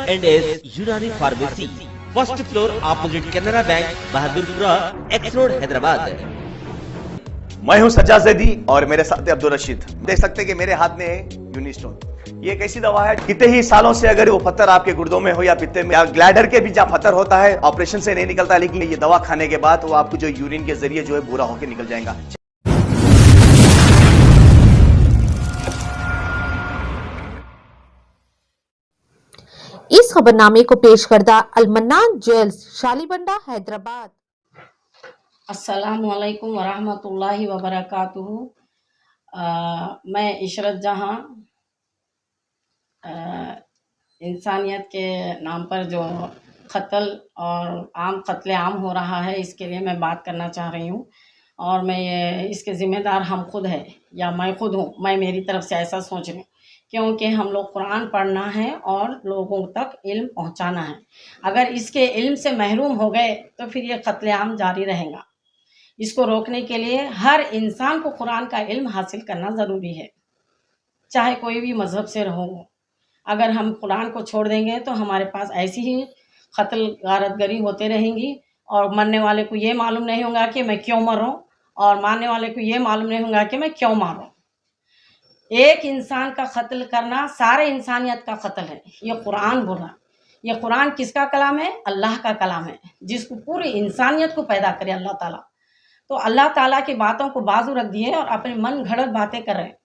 R&S यूनानी pharmacy, first floor opposite Canara bank, Bahadurpura, x road, Hyderabad. मैं हूं सज्जाद ज़ैदी और मेरे साथ है अब्दुल रशीद। देख सकते हैं कि मेरे हाथ में है यूनिस्टोन। ये एक ऐसी दवा है, कितने ही सालों से अगर वो पत्थर आपके गुर्दों में हो या पित्ते में या ग्लैडर के भी जहाँ पत्थर होता है, ऑपरेशन से नहीं निकलता, लेकिन ये दवा खाने के बाद वो आपको जो यूरिन के जरिए जो है पूरा होकर निकल जाएगा। इस खबरनामे को पेश करदा अलमन्नान ज्वेल्स, शालीबंडा, हैदराबाद। अस्सलामुअलैकुम वरहमतुल्लाहि वबरकातुहू। मैं इशरत जहां इंसानियत के नाम पर जो कत्ल और कत्ले आम हो रहा है, इसके लिए मैं बात करना चाह रही हूँ। और मैं इसके ज़िम्मेदार हम खुद है या मैं खुद हूँ, मैं मेरी तरफ से ऐसा सोच रही हूँ, क्योंकि हम लोग कुरान पढ़ना है और लोगों तक इल्म पहुँचाना है। अगर इसके इल्म से महरूम हो गए तो फिर ये कत्लेआम जारी रहेगा। इसको रोकने के लिए हर इंसान को कुरान का इल्म हासिल करना ज़रूरी है, चाहे कोई भी मज़हब से रहो। अगर हम कुरान को छोड़ देंगे तो हमारे पास ऐसी ही कत्ल गारतगरी होते रहेंगी और मरने वाले को ये मालूम नहीं होगा कि मैं क्यों मरूं, और मारने वाले को ये मालूम नहीं होगा कि मैं क्यों मारूं। एक इंसान का कत्ल करना सारे इंसानियत का कत्ल है। ये कुरान बोल रहा, ये कुरान किसका कलाम है? अल्लाह का कलाम है, जिसको पूरी इंसानियत को पैदा करे अल्लाह ताला। तो अल्लाह ताला की बातों को बाजू रख दिए और अपने मन घड़त बातें कर रहे हैं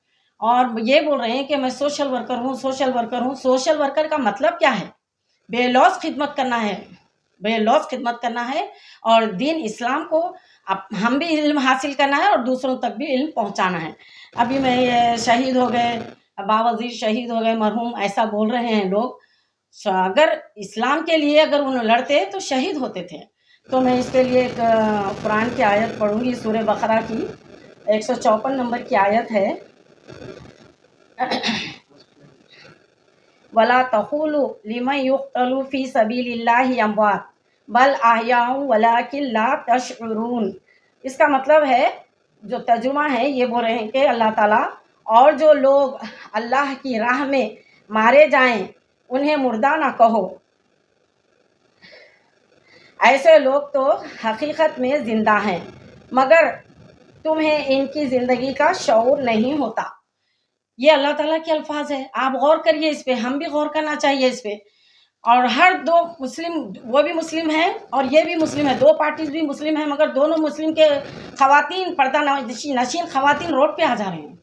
और ये बोल रहे हैं कि मैं सोशल वर्कर हूँ, सोशल वर्कर हूँ। सोशल वर्कर का मतलब क्या है? बेलौस खिदमत करना है, बेलौस खिदमत करना है और दीन इस्लाम को हम भी इल्म हासिल करना है और दूसरों तक भी इल्म पहुँचाना है। अभी मैं ये शहीद हो गए, बावज़ीर शहीद हो गए, मरहूम, ऐसा बोल रहे हैं लोग। अगर इस्लाम के लिए अगर उन्हें लड़ते तो शहीद होते थे। तो मैं इसके लिए एक कुरान की आयत पढ़ूंगी, सूरह बकरा की 154 नंबर की आयत है। वला तक़ूलू लिमन युक़्तलू फ़ी सबीलिल्लाहि अमवात बल अहयाउ वलाकिन ला तशउरून। इसका मतलब है, जो तर्जुमा है, ये बोल रहे हैं कि अल्लाह ताला, और जो लोग अल्लाह की राह में मारे जाएं उन्हें मुर्दा ना कहो, ऐसे लोग तो हकीकत में ज़िंदा हैं, मगर तुम्हें इनकी ज़िंदगी का शऊर नहीं होता। ये अल्लाह ताला के अल्फाज है, आप गौर करिए इस पे, हम भी गौर करना चाहिए इस पे। और हर दो मुस्लिम, वो भी मुस्लिम है और ये भी मुस्लिम है, दो पार्टीज भी मुस्लिम है, मगर दोनों मुस्लिम के ख़वातीन, पर्दा नशीन ख़वातीन रोड पे आ जा रहे हैं।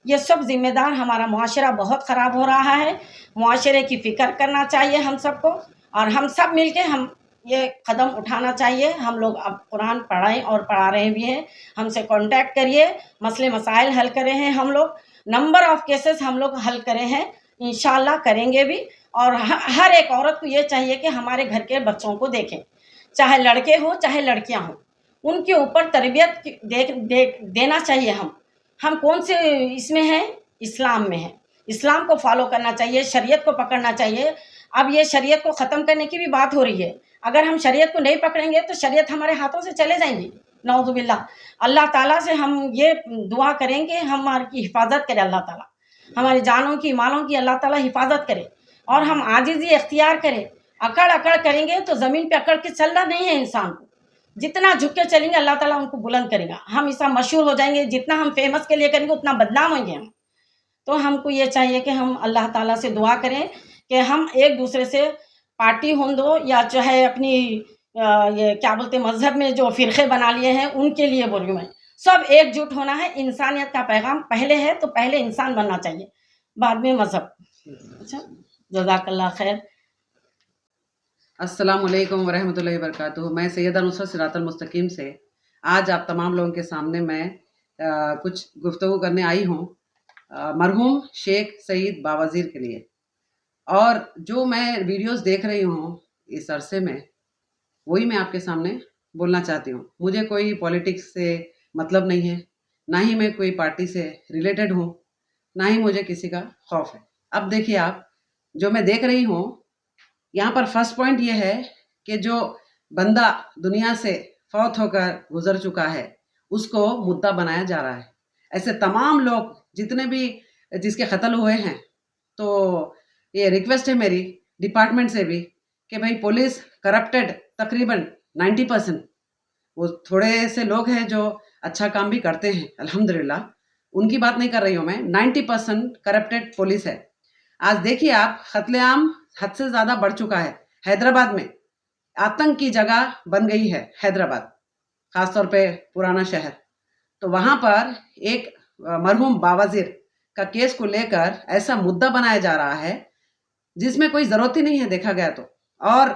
ये सब ज़िम्मेदार हमारा मुआशरा बहुत ख़राब हो रहा है। मुआशरे की फ़िक्र करना चाहिए हम सबको, और हम सब मिल के हम ये कदम उठाना चाहिए। हम लोग अब कुरान पढ़ाएं और पढ़ा रहे भी हैं, हमसे कांटेक्ट करिए, मसले मसाइल हल करे हैं हम लोग, नंबर ऑफ़ केसेस हम लोग हल करे हैं, इंशाल्लाह करेंगे भी। और हर एक औरत को ये चाहिए कि हमारे घर के बच्चों को देखें, चाहे लड़के हों चाहे लड़कियां हों, उनके ऊपर तरबियत देना चाहिए। हम कौन से इसमें हैं? इस्लाम में हैं। इस्लाम को फॉलो करना चाहिए, शरीयत को पकड़ना चाहिए। अब ये शरीयत को ख़त्म करने की भी बात हो रही है। अगर हम शरीयत को नहीं पकड़ेंगे तो शरीयत हमारे हाथों से चले जाएंगी, नौज़ुबिल्लाह। अल्लाह ताला से हम ये दुआ करेंगे, हमारी हिफाजत करे अल्लाह ताला, हमारी जानों की, मालों की अल्लाह ताला हिफाजत करे, और हम आजिज़ी इख्तियार करें। अकड़ अकड़ करेंगे तो ज़मीन पे अकड़ के चलना नहीं है इंसान को। जितना झुक के चलेंगे अल्लाह ताला उनको बुलंद करेगा। हम इसका मशहूर हो जाएंगे, जितना हम फेमस के लिए करेंगे उतना बदनाम होंगे हम। तो हमको ये चाहिए कि हम अल्लाह ताला से दुआ करें कि हम एक दूसरे से, पार्टी हों दो या चाहे अपनी ये क्या बोलते हैं, मज़हब में जो फ़िरक़े बना लिए हैं उनके लिए बोल रही हूँ मैं, सब एकजुट होना है। इंसानियत का पैगाम पहले है, तो पहले इंसान बनना चाहिए, बाद में मज़हब। अच्छा, जज़ाकल्लाह खैर। अस्सलामुअलैकुम वरहमतुल्लाहि वबरकातुहू। मैं सैयदा नुसरत सिरातुल मुस्तकीम से आज आप तमाम लोगों के सामने मैं कुछ गुफ्तगू करने आई हूँ मरहूम शेख सईद बावज़ीर के लिए। और जो मैं वीडियोस देख रही हूँ इस अरसे में, वही मैं आपके सामने बोलना चाहती हूँ। मुझे कोई पॉलिटिक्स से मतलब नहीं है, ना ही मैं कोई पार्टी से रिलेटेड हूँ, ना ही मुझे किसी का खौफ है। अब देखिए, आप जो मैं देख रही हूँ यहाँ पर फर्स्ट पॉइंट ये है कि जो बंदा दुनिया से फौत होकर गुजर चुका है उसको मुद्दा बनाया जा रहा है। ऐसे तमाम लोग जितने भी जिसके कत्ल हुए हैं, तो ये रिक्वेस्ट है मेरी डिपार्टमेंट से भी कि भाई पुलिस करप्टेड तकरीबन 90%। वो थोड़े से लोग हैं जो अच्छा काम भी करते हैं अल्हम्दुलिल्लाह, उनकी बात नहीं कर रही हूँ मैं। 90% करप्टेड पुलिस है। आज देखिए आप, कत्लेआम हद से ज़्यादा बढ़ चुका है। हैदराबाद में आतंक की जगह बन गई है हैदराबाद, ख़ासतौर पे पुराना शहर। तो वहाँ पर एक मरहूम बावाजीर का केस को लेकर ऐसा मुद्दा बनाया जा रहा है जिसमें कोई ज़रूरत ही नहीं है देखा गया तो। और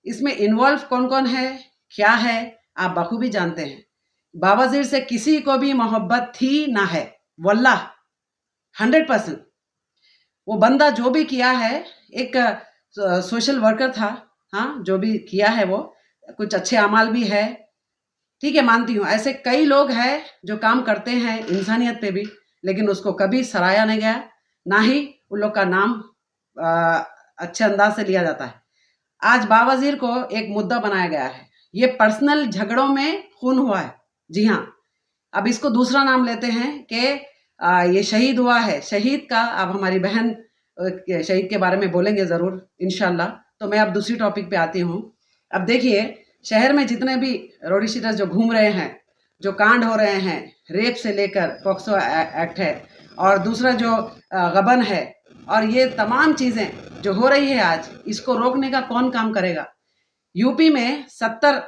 इसमें इन्वॉल्व कौन कौन है, क्या है, आप बखूबी जानते हैं। बावाजीर से किसी को भी मोहब्बत थी ना है, वल्लाह 100%। वो बंदा जो भी किया है, एक सोशल वर्कर था, हाँ, जो भी किया है वो कुछ अच्छे अमाल भी है, ठीक है, मानती हूँ। ऐसे कई लोग हैं जो काम करते हैं इंसानियत पे भी, लेकिन उसको कभी सराहा नहीं गया, ना ही उन लोग का नाम अच्छे अंदाज से लिया जाता है। आज बावाजीर को एक मुद्दा बनाया गया है, ये पर्सनल झगड़ों में खून हुआ है। जी हाँ, अब इसको दूसरा नाम लेते हैं कि ये शहीद हुआ है। शहीद का अब हमारी बहन शहीद के बारे में बोलेंगे ज़रूर इंशाल्लाह। तो मैं अब दूसरी टॉपिक पे आती हूँ। अब देखिए, शहर में जितने भी रोडी शीटर्स जो घूम रहे हैं, जो कांड हो रहे हैं, रेप से लेकर पॉक्सो एक्ट है, और दूसरा जो गबन है, और ये तमाम चीज़ें जो हो रही है आज, इसको रोकने का कौन काम करेगा? यूपी में 70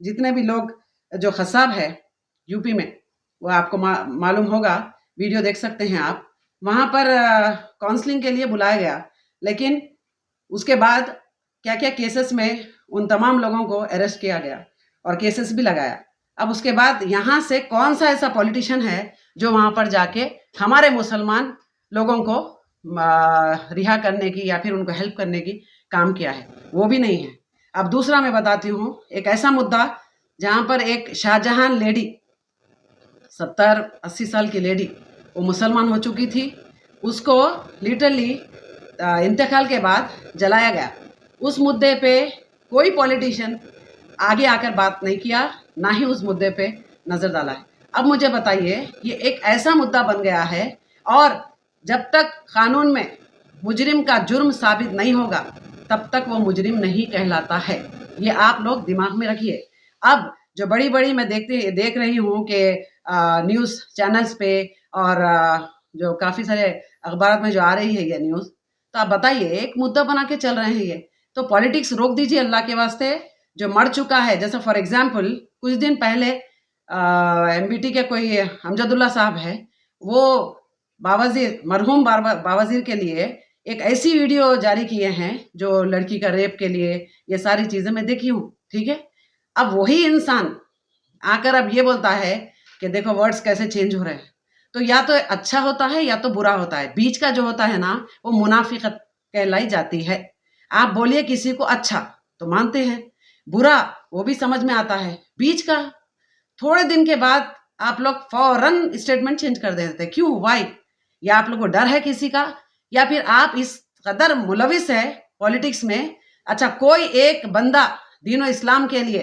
जितने भी लोग जो खसाब है यूपी में, वो आपको मालूम होगा, वीडियो देख सकते हैं आप। वहाँ पर काउंसलिंग के लिए बुलाया गया, लेकिन उसके बाद क्या क्या केसेस में उन तमाम लोगों को अरेस्ट किया गया और केसेस भी लगाया। अब उसके बाद यहाँ से कौन सा ऐसा पॉलिटिशियन है जो वहाँ पर जाके हमारे मुसलमान लोगों को रिहा करने की या फिर उनको हेल्प करने की काम किया है? वो भी नहीं है। अब दूसरा मैं बताती हूँ एक ऐसा मुद्दा जहाँ पर एक शाहजहां लेडी, 70-80 साल की लेडी, वो मुसलमान हो चुकी थी, उसको लिटरली इंतकाल के बाद जलाया गया। उस मुद्दे पे कोई पॉलिटिशियन आगे आकर बात नहीं किया, ना ही उस मुद्दे पे नज़र डाला है। अब मुझे बताइए, ये एक ऐसा मुद्दा बन गया है, और जब तक कानून में मुजरिम का जुर्म साबित नहीं होगा तब तक वो मुजरिम नहीं कहलाता है। ये आप लोग दिमाग में रखिए। अब जो बड़ी बड़ी मैं देख रही हूँ कि न्यूज़ चैनल्स पे और जो काफ़ी सारे अखबार में जो आ रही है ये न्यूज़, तो आप बताइए, एक मुद्दा बना के चल रहे हैं ये। तो पॉलिटिक्स रोक दीजिए अल्लाह के वास्ते। जो मर चुका है, जैसे फॉर एग्जांपल कुछ दिन पहले MBT के कोई अमजदुल्ला साहब है, वो बावाजीर, मरहूम बावाजीर के लिए एक ऐसी वीडियो जारी किए हैं जो लड़की का रेप के लिए, ये सारी चीज़ें मैं देखी हूँ, ठीक है। अब वही इंसान आकर अब ये बोलता है कि देखो वर्ड्स कैसे चेंज हो रहे हैं। तो या तो अच्छा होता है या तो बुरा होता है, बीच का जो होता है ना, वो मुनाफिकत कहलाई जाती है। आप बोलिए किसी को अच्छा तो मानते हैं, बुरा वो भी समझ में आता है, बीच का थोड़े दिन के बाद आप लोग फौरन स्टेटमेंट चेंज कर देते। क्यों? वाई? या आप लोग को डर है किसी का, या फिर आप इस कदर मुलविस है पॉलिटिक्स में? अच्छा, कोई एक बंदा दीन इस्लाम के लिए,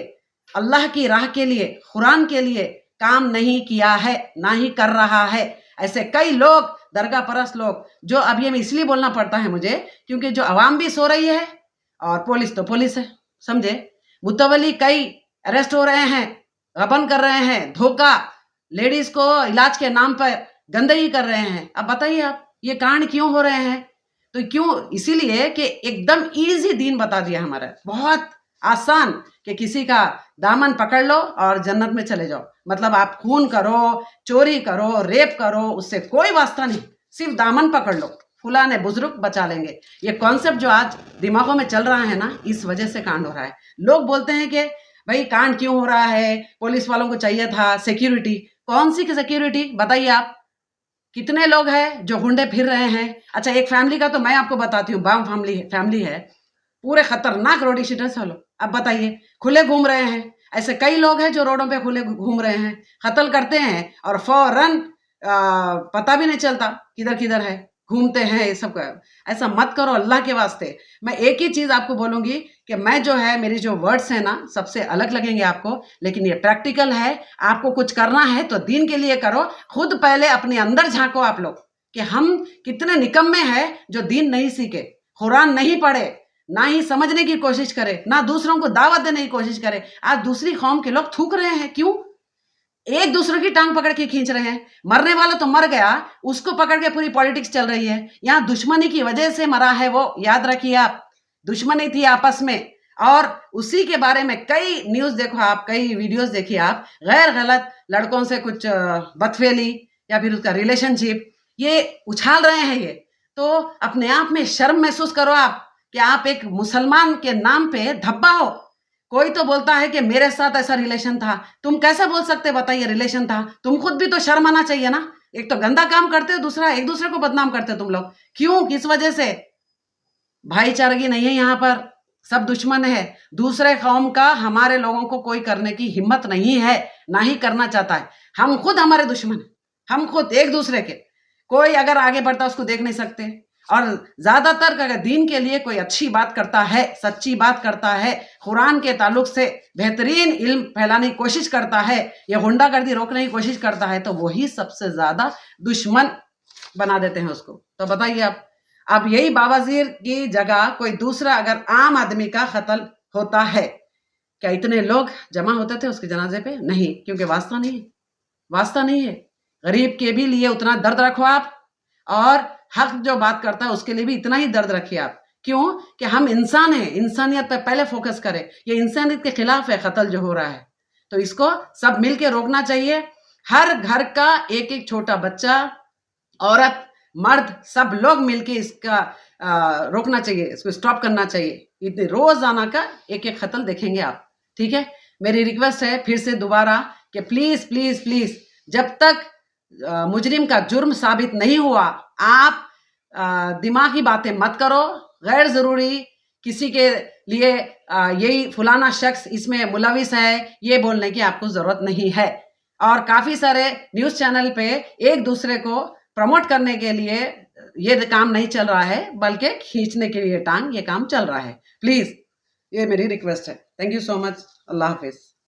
अल्लाह की राह के लिए, कुरान के लिए काम नहीं किया है, ना ही कर रहा है। ऐसे कई लोग, दरगाह परस्त लोग, जो अब ये मैं इसलिए बोलना पड़ता है मुझे क्योंकि जो आवाम भी सो रही है और पुलिस तो पुलिस है, समझे। मुतवली कई अरेस्ट हो रहे हैं, गबन कर रहे हैं, धोखा, लेडीज को इलाज के नाम पर गंदगी कर रहे हैं। अब बताइए आप, ये कांड क्यों हो रहे हैं? तो क्यों? इसीलिए कि एकदम इजी दीन बता दिया हमारा, बहुत आसान, कि किसी का दामन पकड़ लो और जन्नत में चले जाओ। मतलब आप खून करो, चोरी करो, रेप करो, उससे कोई वास्ता नहीं, सिर्फ दामन पकड़ लो, फुलाने बुजुर्ग बचा लेंगे। ये कॉन्सेप्ट जो आज दिमागों में चल रहा है ना, इस वजह से कांड हो रहा है। लोग बोलते हैं कि भाई कांड क्यों हो रहा है, पुलिस वालों को चाहिए था सिक्योरिटी। कौन सी सिक्योरिटी बताइए आप? कितने लोग हैं जो गुंडे फिर रहे हैं? अच्छा, एक फैमिली का तो मैं आपको बताती हूँ, बाम फैमिली है, पूरे खतरनाक रोडी शीटर्स वालों। अब बताइए, खुले घूम रहे हैं। ऐसे कई लोग हैं जो रोडों पे खुले घूम रहे हैं, कत्ल करते हैं और फौरन पता भी नहीं चलता किधर किधर है, घूमते हैं। ये सब ऐसा मत करो अल्लाह के वास्ते। मैं एक ही चीज़ आपको बोलूँगी कि मैं जो है, मेरी जो वर्ड्स हैं ना, सबसे अलग लगेंगे आपको, लेकिन ये प्रैक्टिकल है। आपको कुछ करना है तो दीन के लिए करो। खुद पहले अपने अंदर झांको आप लोग कि हम कितने निकम्मे हैं जो दीन नहीं सीखे, कुरान नहीं पढ़े, ना ही समझने की कोशिश करे, ना दूसरों को दावत देने की कोशिश करे। आज दूसरी कौम के लोग थूक रहे हैं, क्यों? एक दूसरे की टांग पकड़ के खींच रहे हैं। मरने वाला तो मर गया, उसको पकड़ के पूरी पॉलिटिक्स चल रही है। यहाँ दुश्मनी की वजह से मरा है वो, याद रखिए आप। दुश्मनी थी आपस में, और उसी के बारे में कई न्यूज़ देखो आप, कई वीडियोस देखिए आप, गैर गलत लड़कों से कुछ बदफेली या फिर उसका रिलेशनशिप ये उछाल रहे हैं। ये तो अपने आप में शर्म महसूस करो आप कि आप एक मुसलमान के नाम पे धब्बा हो। कोई तो बोलता है कि मेरे साथ ऐसा रिलेशन था, तुम कैसे बोल सकते, बताइए रिलेशन था? तुम खुद भी तो शर्म आना चाहिए ना। एक तो गंदा काम करते हो, दूसरा एक दूसरे को बदनाम करते हो तुम लोग। क्यों, किस वजह से? भाईचारगी नहीं है यहाँ पर, सब दुश्मन है। दूसरे कौम का हमारे लोगों को कोई करने की हिम्मत नहीं है, ना ही करना चाहता है। हम खुद हमारे दुश्मन हैं, हम खुद एक दूसरे के। कोई अगर आगे बढ़ता उसको देख नहीं सकते। और ज्यादातर अगर दीन के लिए कोई अच्छी बात करता है, सच्ची बात करता है, कुरान के ताल्लुक से बेहतरीन इल्म फैलाने की कोशिश करता है, या गुंडागर्दी रोकने की कोशिश करता है, तो वही सबसे ज्यादा दुश्मन बना देते हैं उसको। तो बताइए आप, अब यही बावाजीर की जगह कोई दूसरा अगर आम आदमी का कत्ल होता है, क्या इतने लोग जमा होते थे उसके जनाजे पे? नहीं, क्योंकि वास्ता नहीं है, वास्ता नहीं है। गरीब के भी लिए उतना दर्द रखो आप, और हक जो बात करता है उसके लिए भी इतना ही दर्द रखिए आप। क्यों? कि हम इंसान हैं, इंसानियत पे पहले फोकस करें। ये इंसानियत के खिलाफ है कत्ल जो हो रहा है, तो इसको सब मिलके रोकना चाहिए। हर घर का एक एक छोटा बच्चा, औरत, मर्द, सब लोग मिलके इसका रोकना चाहिए, इसको स्टॉप करना चाहिए। इतने रोजाना का एक एक कत्ल देखेंगे आप, ठीक है? मेरी रिक्वेस्ट है फिर से दोबारा कि प्लीज प्लीज प्लीज, जब तक मुजरिम का जुर्म साबित नहीं हुआ, आप दिमागी बातें मत करो। गैर जरूरी किसी के लिए यही फलाना शख्स इसमें मुलविस है, ये बोलने की आपको जरूरत नहीं है। और काफी सारे न्यूज चैनल पे एक दूसरे को प्रमोट करने के लिए ये काम नहीं चल रहा है, बल्कि खींचने के लिए टांग ये काम चल रहा है। प्लीज, ये मेरी रिक्वेस्ट है। Thank you so much. Allah Hafiz.